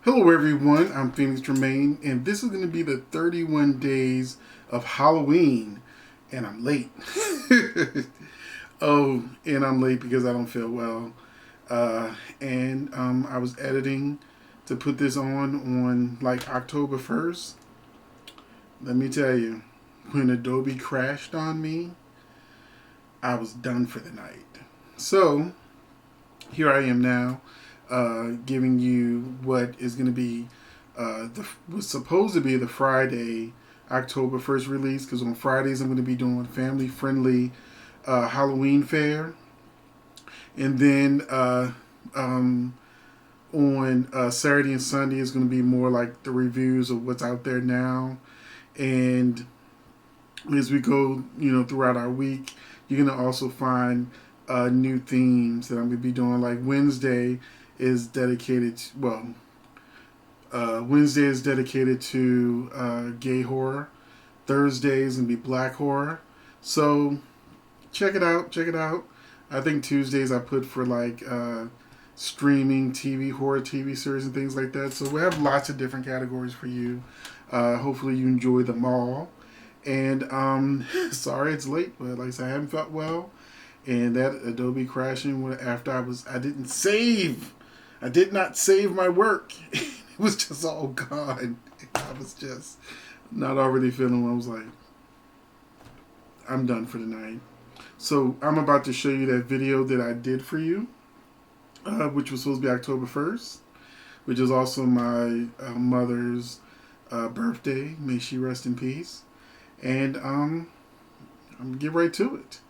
Hello everyone, I'm Phoenix Tremaine, and this is going to be the 31 days of Halloween, and I'm late. And I'm late because I don't feel well. I was editing to put this on like October 1st. Let me tell you, when Adobe crashed on me, I was done for the night. So, here I am now, giving you what is going to be was supposed to be the Friday, October 1st release, because on Fridays I'm going to be doing family friendly Halloween fare. And then on Saturday and Sunday is going to be more like the reviews of what's out there now. And as we go, throughout our week, you're going to also find new themes that I'm going to be doing. Like Wednesday is dedicated to, Wednesday is dedicated to gay horror. Thursday is going to be black horror. So check it out. I think Tuesdays I put for like streaming TV, horror TV series and things like that. So we have lots of different categories for you. Hopefully you enjoy them all. And sorry it's late, but like I said, I haven't felt well. And that Adobe crashing after I did not save my work. It was just all gone. I was just not already feeling well. I was like, I'm done for the night. So I'm about to show you that video that I did for you, which was supposed to be October 1st, which is also my mother's birthday. May she rest in peace. And I'm going to get right to it.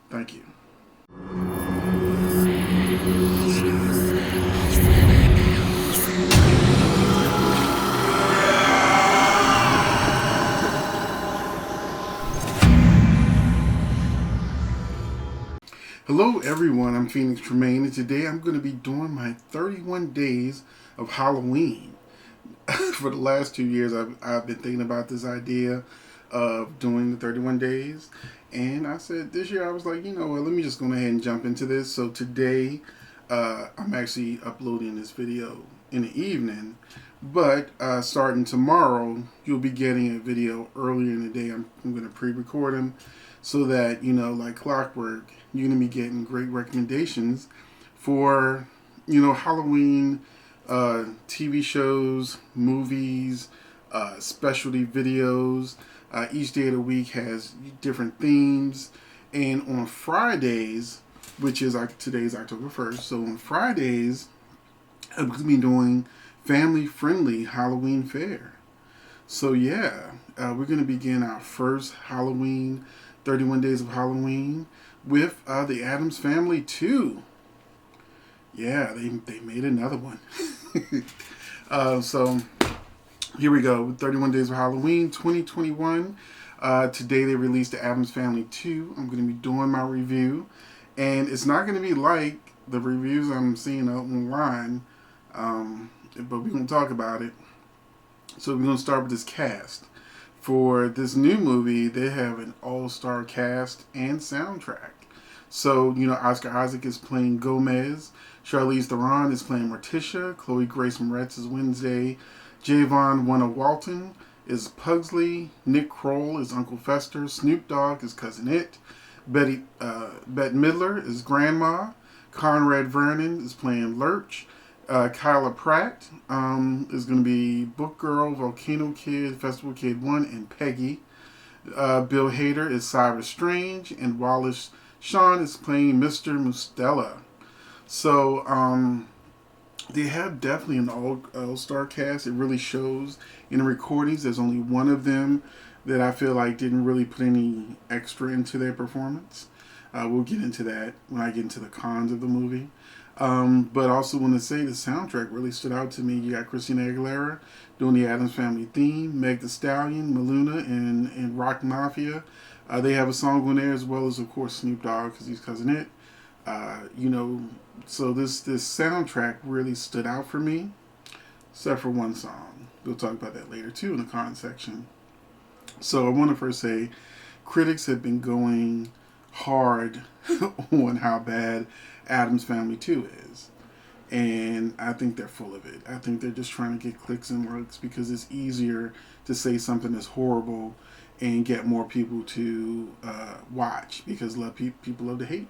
Thank you. Hello everyone, I'm Phoenix Tremaine, and today I'm going to be doing my 31 days of Halloween. For the last 2 years I've been thinking about this idea of doing the 31 days, and I said this year I was like, let me just go ahead and jump into this. So today I'm actually uploading this video in the evening, but starting tomorrow you'll be getting a video earlier in the day. I'm going to pre-record them so that, like clockwork, you're going to be getting great recommendations for, Halloween TV shows, movies, specialty videos. Each day of the week has different themes. And on Fridays, which is today's October 1st, so on Fridays, I'm going to be doing family-friendly Halloween fare. So yeah, we're going to begin our first Halloween, 31 Days of Halloween, with the Addams Family 2. Yeah, they made another one. So here we go, 31 Days of Halloween 2021. Today they released the Addams Family 2. I'm going to be doing my review, and it's not going to be like the reviews I'm seeing online, but we're going to talk about it. So we're going to start with this cast. For this new movie, they have an all-star cast and soundtrack. So, Oscar Isaac is playing Gomez, Charlize Theron is playing Morticia, Chloe Grace Moretz is Wednesday, Javon Winter Walton is Pugsley, Nick Kroll is Uncle Fester, Snoop Dogg is Cousin It, Bette Midler is Grandma, Conrad Vernon is playing Lurch, Kyla Pratt is going to be Book Girl, Volcano Kid, Festival Kid 1, and Peggy. Bill Hader is Cyrus Strange, and Wallace Shawn is playing Mr. Mustela. So they have definitely an all-star cast. It really shows in the recordings. There's only one of them that I feel like didn't really put any extra into their performance. We'll get into that when I get into the cons of the movie. But also want to say the soundtrack really stood out to me. You got Christina Aguilera doing the Addams Family theme, Meg Thee Stallion, Maluna, and Rock Mafia. They have a song on there, as well as, of course, Snoop Dogg, because he's Cousin It. So this soundtrack really stood out for me, except for one song. We'll talk about that later, too, in the con section. So I want to first say, critics have been going hard on how bad Addams Family 2 is. And I think they're full of it. I think they're just trying to get clicks and likes because it's easier to say something that's horrible and get more people to watch because people love to hate.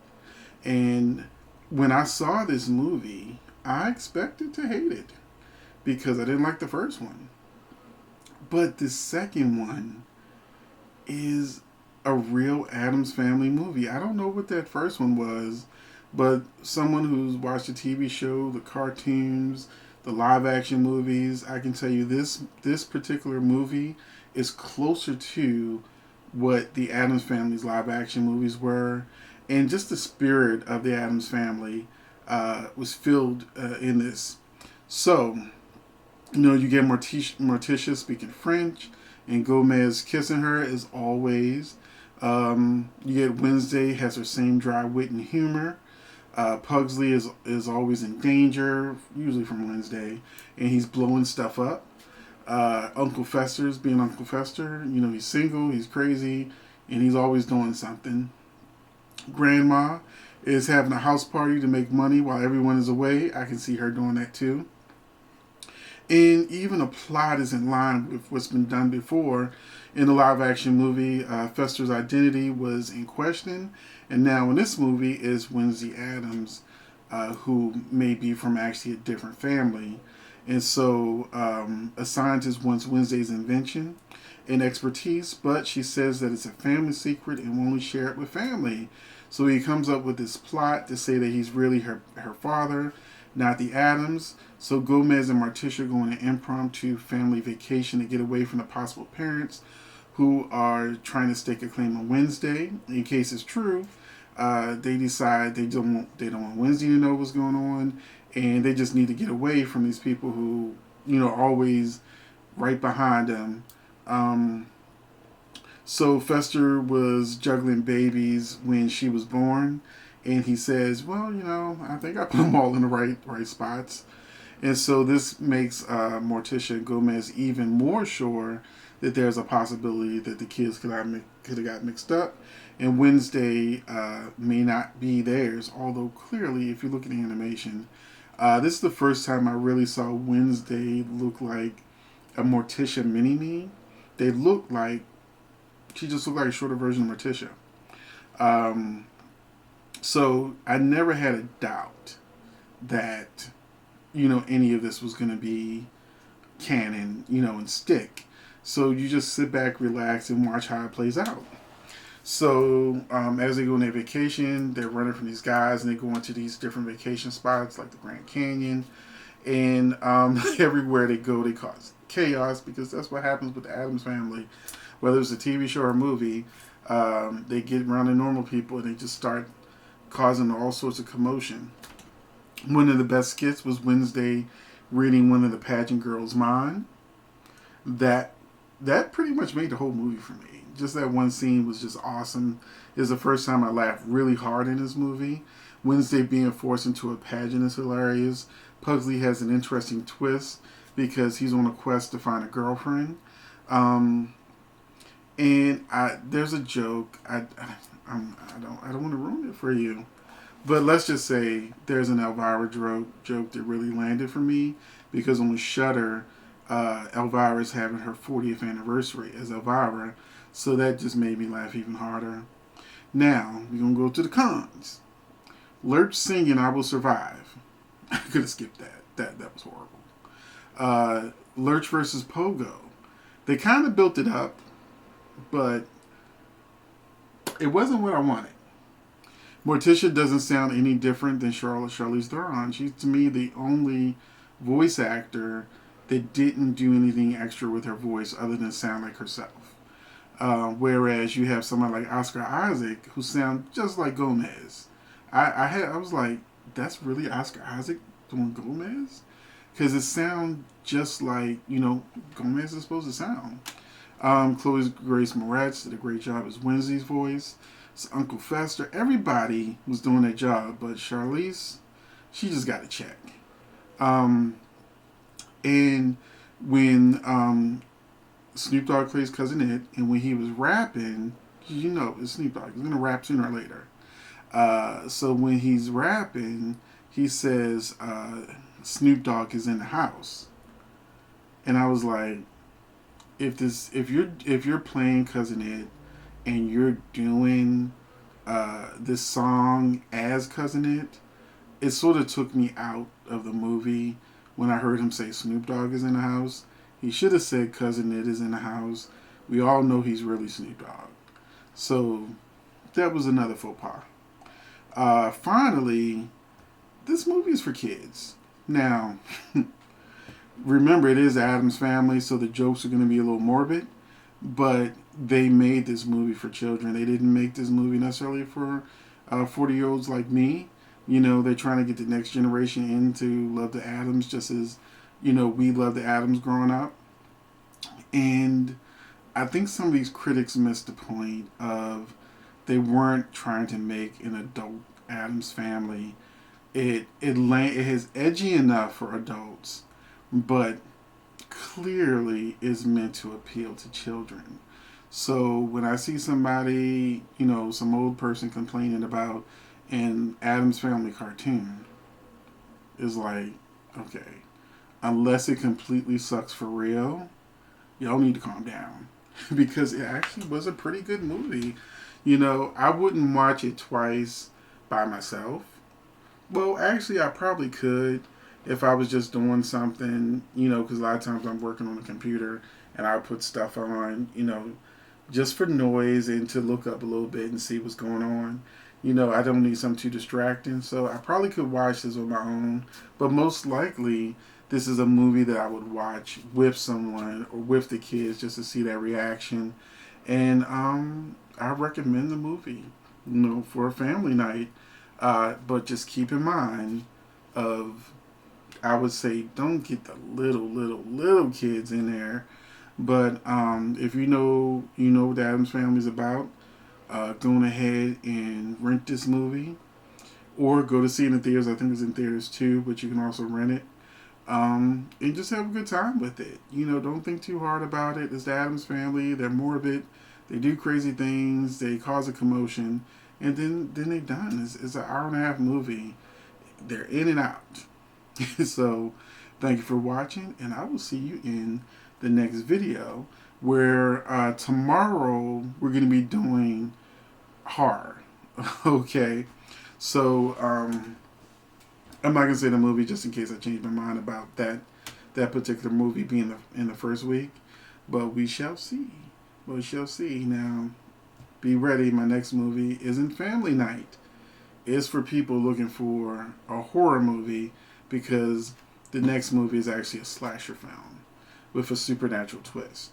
And when I saw this movie, I expected to hate it because I didn't like the first one. But the second one is a real Addams Family movie. I don't know what that first one was, but someone who's watched the TV show, the cartoons, the live action movies, I can tell you this particular movie is closer to what the Addams Family's live action movies were, and just the spirit of the Addams Family was filled in this. So, you get Morticia speaking French, and Gomez kissing her as always. You get Wednesday has her same dry wit and humor. Pugsley is always in danger, usually from Wednesday, and he's blowing stuff up. Uncle Fester's being Uncle Fester. He's single, he's crazy, and he's always doing something. Grandma is having a house party to make money while everyone is away. I can see her doing that too. And even the plot is in line with what's been done before. In the live action movie, Fester's identity was in question, and now in this movie is Wednesday Addams, who may be from actually a different family. And so a scientist wants Wednesday's invention and expertise, but she says that it's a family secret and will only share it with family. So he comes up with this plot to say that he's really her father, not the Addams. So Gomez and Morticia go on an impromptu family vacation to get away from the possible parents who are trying to stake a claim on Wednesday. In case it's true, they decide they don't want Wednesday to know what's going on, and they just need to get away from these people who are always right behind them. So Fester was juggling babies when she was born, and he says, "Well, I think I put them all in the right spots." And so this makes Morticia and Gomez even more sure that there's a possibility that the kids could have got mixed up, and Wednesday may not be theirs. Although clearly, if you look at the animation, this is the first time I really saw Wednesday look like a Morticia mini-me. She just looked like a shorter version of Morticia. So I never had a doubt that any of this was going to be canon, and stick. So you just sit back, relax, and watch how it plays out. So as they go on their vacation, they're running from these guys, and they go into these different vacation spots like the Grand Canyon. And everywhere they go, they cause chaos because that's what happens with the Addams Family. Whether it's a TV show or a movie, they get around the normal people and they just start causing all sorts of commotion. One of the best skits was Wednesday reading one of the pageant girls' mind. That pretty much made the whole movie for me. Just that one scene was just awesome. It was the first time I laughed really hard in this movie. Wednesday being forced into a pageant is hilarious. Pugsley has an interesting twist because he's on a quest to find a girlfriend. And there's a joke. I don't want to ruin it for you. But let's just say there's an Elvira joke that really landed for me because on Shudder, Elvira's having her 40th anniversary as Elvira, so that just made me laugh even harder. Now, we're going to go to the cons. Lurch singing I Will Survive. I could have skipped that. That was horrible. Lurch versus Pogo. They kind of built it up, but it wasn't what I wanted. Morticia doesn't sound any different than Charlize Theron. She's, to me, the only voice actor that didn't do anything extra with her voice other than sound like herself. Whereas you have someone like Oscar Isaac who sounds just like Gomez. I was like, that's really Oscar Isaac doing Gomez? Because it sounds just like, Gomez is supposed to sound. Chloe Grace Moretz did a great job as Wednesday's voice. It's Uncle Fester. Everybody was doing their job, but Charlize, she just got a check. And when Snoop Dogg plays Cousin Ed, and when he was rapping, it's Snoop Dogg. He's going to rap sooner or later. So when he's rapping, he says Snoop Dogg is in the house, and I was like, if you're playing Cousin Ed and you're doing this song as Cousin Ed, it sort of took me out of the movie when I heard him say Snoop Dogg is in the house. He should have said Cousin Ed is in the house. We all know he's really Snoop Dogg. So that was another faux pas. Finally, this movie is for kids. Now, remember, it is Addams Family, so the jokes are going to be a little morbid, but they made this movie for children. They didn't make this movie necessarily for 40-year-olds like me. You know, they're trying to get the next generation into love the Addams just as, you know, we love the Addams growing up. And I think some of these critics missed the point of they weren't trying to make an adult Addams Family. It is edgy enough for adults, but clearly is meant to appeal to children. So when I see somebody, you know, some old person complaining about an Addams Family cartoon, is like, okay, unless it completely sucks for real, y'all need to calm down. Because it actually was a pretty good movie. You know, I wouldn't watch it twice by myself. Well, actually, I probably could if I was just doing something, you know, because a lot of times I'm working on the computer and I put stuff on, you know, just for noise and to look up a little bit and see what's going on. You know, I don't need something too distracting, so I probably could watch this on my own. But most likely, this is a movie that I would watch with someone or with the kids just to see that reaction. And I recommend the movie, you know, for a family night. But just keep in mind of, I would say, don't get the little kids in there. But if you know what the Addams Family is about, go ahead and rent this movie, or go to see it in the theaters. I think it's in theaters too, but you can also rent it. And just have a good time with it. You know, don't think too hard about it. It's the Addams Family. They're morbid. They do crazy things. They cause a commotion, and then they're done. It's an hour and a half movie. They're in and out. So, thank you for watching, and I will see you in the next video, where tomorrow we're going to be doing horror. Okay, so I'm not gonna say the movie just in case I change my mind about that particular movie being in the first week, but we shall see. We shall see. Now, be ready. My next movie isn't Family Night. It's for people looking for a horror movie, because the next movie is actually a slasher film with a supernatural twist.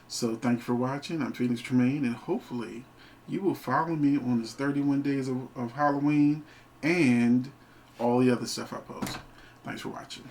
So thank you for watching. I'm Phoenix Tremayne, and hopefully you will follow me on this 31 days of Halloween and all the other stuff I post. Thanks for watching.